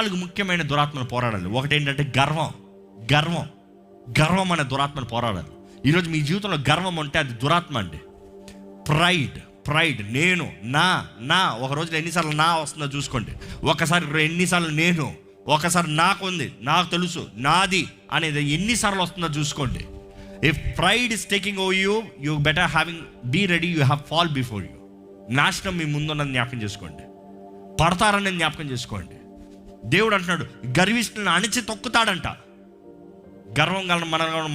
4 ముఖ్యమైన దురాత్మలు పోరాడాలి. ఒకటి ఏంటంటే గర్వం అనే దురాత్మను పోరాడాలి. ఈరోజు మీ జీవితంలో గర్వం ఉంటే అది దురాత్మ అండి. ప్రైడ్ నేను నా ఒక రోజులో ఎన్నిసార్లు నా వస్తుందో చూసుకోండి. ఒకసారి ఎన్నిసార్లు నేను, ఒకసారి నాకుంది, నాకు తెలుసు, నాది అనేది ఎన్నిసార్లు వస్తుందో చూసుకోండి. If pride is taking over you better be ready, you have fall before you. నాశనం మీ ముందున్నది జ్ఞాపకం చేసుకోండి, పడతారని జ్ఞాపకం చేసుకోండి. దేవుడు అంటున్నాడు గర్విష్ఠులను అణిచి తొక్కుతాడంట. గర్వం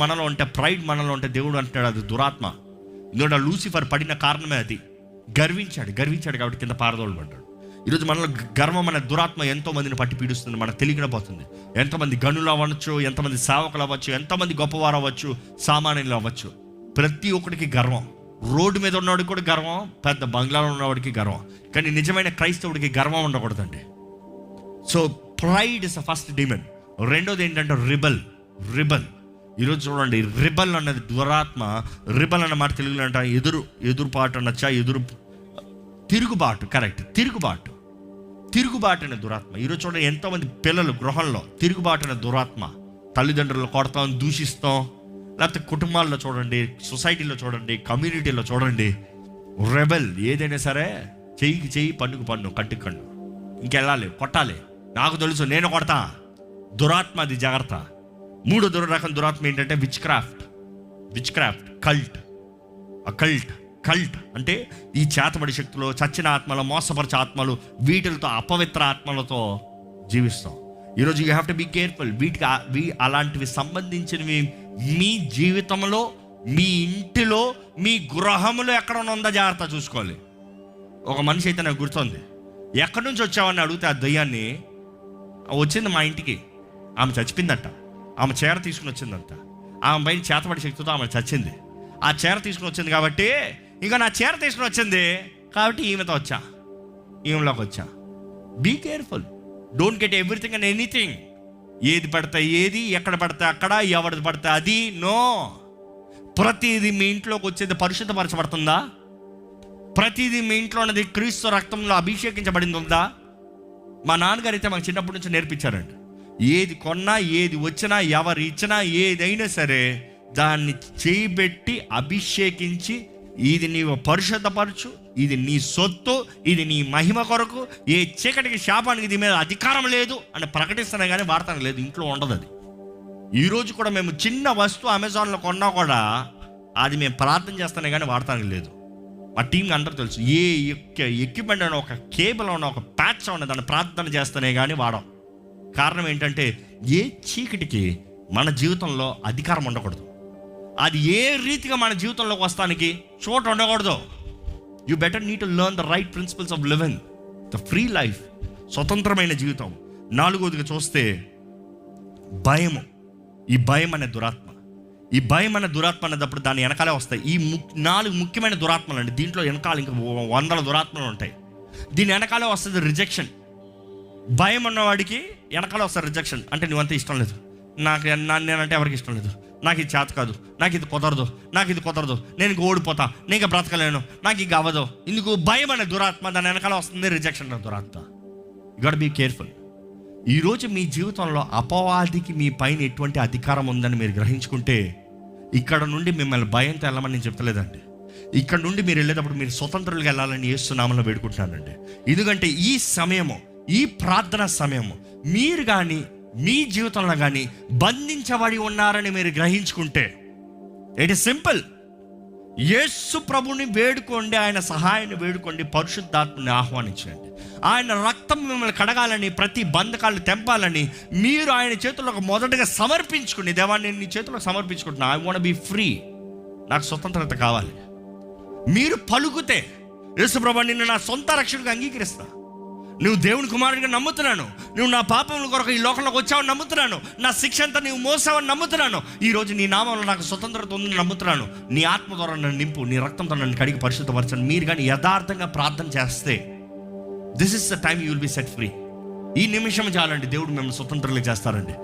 మనలో ఉంటే, ప్రైడ్ మనలో ఉంటే దేవుడు అంటున్నాడు అది దురాత్మ. ఎందుకంటే లూసిఫర్ పడిన కారణమే అది. గర్వించాడు కాబట్టి కింద పారదోలబడ్డాడు. ఈరోజు మనలో గర్వం అనే దురాత్మ ఎంతో మందిని పట్టి పీడిస్తుంది, మనకు తెలియకపోతుంది. ఎంతమంది గనులు అవ్వచ్చు, ఎంతమంది సేవకులు అవ్వచ్చు, ఎంతమంది గొప్పవారు అవ్వచ్చు, సామాన్యులు అవ్వచ్చు, ప్రతి ఒక్కడికి గర్వం. రోడ్డు మీద ఉన్నవాడికి కూడా గర్వం, పెద్ద బంగ్లాలో ఉన్నవాడికి గర్వం. కానీ నిజమైన క్రైస్తవుడికి గర్వం ఉండకూడదండి. So pride is the first demon. రెండోది ఏంటంటే రిబల్. ఈరోజు చూడండి, రిబల్ అన్నది దురాత్మ. రిబల్ అన్న మాట తెలుగులో అంట ఎదురుపాటు అనొచ్చా, తిరుగుబాటు. కరెక్ట్, తిరుగుబాటు అనే దురాత్మ. ఈరోజు చూడండి ఎంతోమంది పిల్లలు గృహంలో తిరుగుబాటు అనే దురాత్మ. తల్లిదండ్రులు కొడతాం, దూషిస్తాం, లేకపోతే కుటుంబాల్లో చూడండి, సొసైటీలో చూడండి, కమ్యూనిటీలో చూడండి. రెబెల్ ఏదైనా సరే చెయ్యి, పన్నుకు పన్ను, కంటికి కన్ను, ఇంకెళ్ళాలి, కొట్టాలి, నాకు తెలుసు, నేను కొడతా. దురాత్మ అది, జాగ్రత్త. 3వ రకం దురాత్మ ఏంటంటే విచ్ క్రాఫ్ట్, కల్ట్ అంటే ఈ చేతబడి శక్తులు, చచ్చిన ఆత్మలు, మోసపరిచే ఆత్మలు, వీటితో అపవిత్ర ఆత్మలతో జీవిస్తాం. ఈరోజు you have to be careful. అలాంటివి సంబంధించినవి మీ జీవితంలో, మీ ఇంటిలో, మీ గృహంలో ఎక్కడ ఉందో జాగ్రత్త చూసుకోవాలి. ఒక మనిషి అయితే నాకు గుర్తుంది, ఎక్కడి నుంచి వచ్చావని అడిగితే ఆ దయ్యాన్ని, వచ్చింది మా ఇంటికి, ఆమె చచ్చిపోయిందంట, ఆమె చీర తీసుకుని వచ్చిందంట, ఆమె పైన చేతబడి శక్తితో ఆమె చచ్చింది. ఆ చీర తీసుకుని వచ్చింది కాబట్టి, ఇంకా నా చీర తీసుకుని వచ్చింది కాబట్టి ఈమెలోకి వచ్చా. Be careful, don't get everything and anything. ఏది పడితే ఏది, ఎక్కడ పడితే అక్కడ, ఎవరిది పడితే అది, నో. ప్రతిదీ మీ ఇంట్లోకి వచ్చేది పరిశుద్ధపరచబడుతుందా? ప్రతిదీ మీ ఇంట్లో ఉన్నది క్రీస్తు రక్తంలో అభిషేకించబడింది ఉందా? మా నాన్నగారు అయితే మాకు చిన్నప్పటి నుంచి నేర్పించారండి, ఏది కొన్నా, ఏది వచ్చినా, ఎవరు ఇచ్చినా, ఏదైనా సరే దాన్ని చేయబెట్టి అభిషేకించి, ఇది నీవు పరిశుద్ధపరచు, ఇది నీ సొత్తు, ఇది నీ మహిమ కొరకు, ఏ చీకటికి శాపానికి ఇది మీద అధికారం లేదు అని ప్రకటిస్తున్నా కానీ వాడతానికి లేదు, ఇంట్లో ఉండదు అది. ఈరోజు కూడా మేము చిన్న వస్తువు అమెజాన్లో కొన్నా కూడా అది మేము ప్రార్థన చేస్తానే కానీ వాడతానికి లేదు. మా టీంకి అందరూ తెలుసు, ఏ ఎక్విప్మెంట్ అయినా, ఒక కేబుల్ అయినా, ఒక ప్యాచ్ అయినా దాన్ని ప్రార్థన చేస్తానే కానీ వాడం. కారణం ఏంటంటే ఏ చీకటికి మన జీవితంలో అధికారం ఉండకూడదు. అది ఏ రీతిగా మన జీవితంలోకి వస్తానికి చోట ఉండకూడదు. You better need to learn the right principles of living the free life, స్వతంత్రమైన జీవితం. 4వదిగా చూస్తే భయము. ఈ భయం అనే దురాత్మ అనేటప్పుడు దాని వెనకాలే వస్తాయి ఈ 4 ముఖ్యమైన దురాత్మలు అండి. దీంట్లో వెనకాల ఇంకా 100 దురాత్మలు ఉంటాయి. దీని వెనకాలే వస్తుంది రిజెక్షన్. భయం ఉన్నవాడికి వెనకాల వస్తుంది రిజెక్షన్. అంటే నువ్వంతా ఇష్టం లేదు, నేనంటే ఎవరికి ఇష్టం లేదు, నాకు ఇది చేత కాదు, నాకు ఇది కుదరదు, నేను ఇంక ఓడిపోతా, నేను ఇంకా బ్రతకలేను, నాకు ఇంక అవ్వదు. ఇందుకు భయం అనే దురాత్మ, దాని వెనకాల వస్తుంది రిజెక్షన్ అనే దురాత్మ. You got be careful. ఈరోజు మీ జీవితంలో అపవాదికి మీ పైన ఎటువంటి అధికారం ఉందని మీరు గ్రహించుకుంటే, ఇక్కడ నుండి మిమ్మల్ని భయంతో వెళ్ళమని నేను చెప్తలేదండి. ఇక్కడ నుండి మీరు వెళ్ళేటప్పుడు మీరు స్వతంత్రులుగా వెళ్ళాలని యేసు నామములో వేడుకుంటున్నానండి. ఎందుకంటే ఈ సమయము, ఈ ప్రార్థన సమయము, మీరు కానీ మీ జీవితంలో కానీ బంధించబడి ఉన్నారని మీరు గ్రహించుకుంటే, ఇట్ ఈస్ సింపుల్. యేసు ప్రభుని వేడుకోండి, ఆయన సహాయాన్ని వేడుకోండి, పరిశుద్ధాత్మని ఆహ్వానించండి. ఆయన రక్తం మిమ్మల్ని కడగాలని, ప్రతి బంధకాలను తెంపాలని మీరు ఆయన చేతుల్లో మొదటగా సమర్పించుకుని, దేవాన్ని నీ చేతుల్లో సమర్పించుకుంటున్నా, ఐ వాంట్ బీ ఫ్రీ, నాకు స్వతంత్రత కావాలి. మీరు పలుకుతే, యేసు ప్రభు నిన్ను నా సొంత రక్షకుడిగా అంగీకరిస్తా, నువ్వు దేవుని కుమారుడిగా నమ్ముతున్నాను, నువ్వు నా పాపముల కొరకు ఈ లోకంలోకి వచ్చావని నమ్ముతున్నాను, నా శిక్ష అంతా నువ్వు మోసావని నమ్ముతున్నాను, ఈరోజు నీ నామంలో నాకు స్వతంత్రత ఉందని నమ్ముతున్నాను, నీ ఆత్మ ద్వారా నన్ను నింపు, నీ రక్తంతో నన్ను కడిగి పరిశుద్ధపరచండి. మీరు కానీ యథార్థంగా ప్రార్థన చేస్తే, this is the time you will be set free. ఈ నిమిషం చాలండి, దేవుడు మిమ్మల్ని స్వతంత్రంగా చేస్తారండి.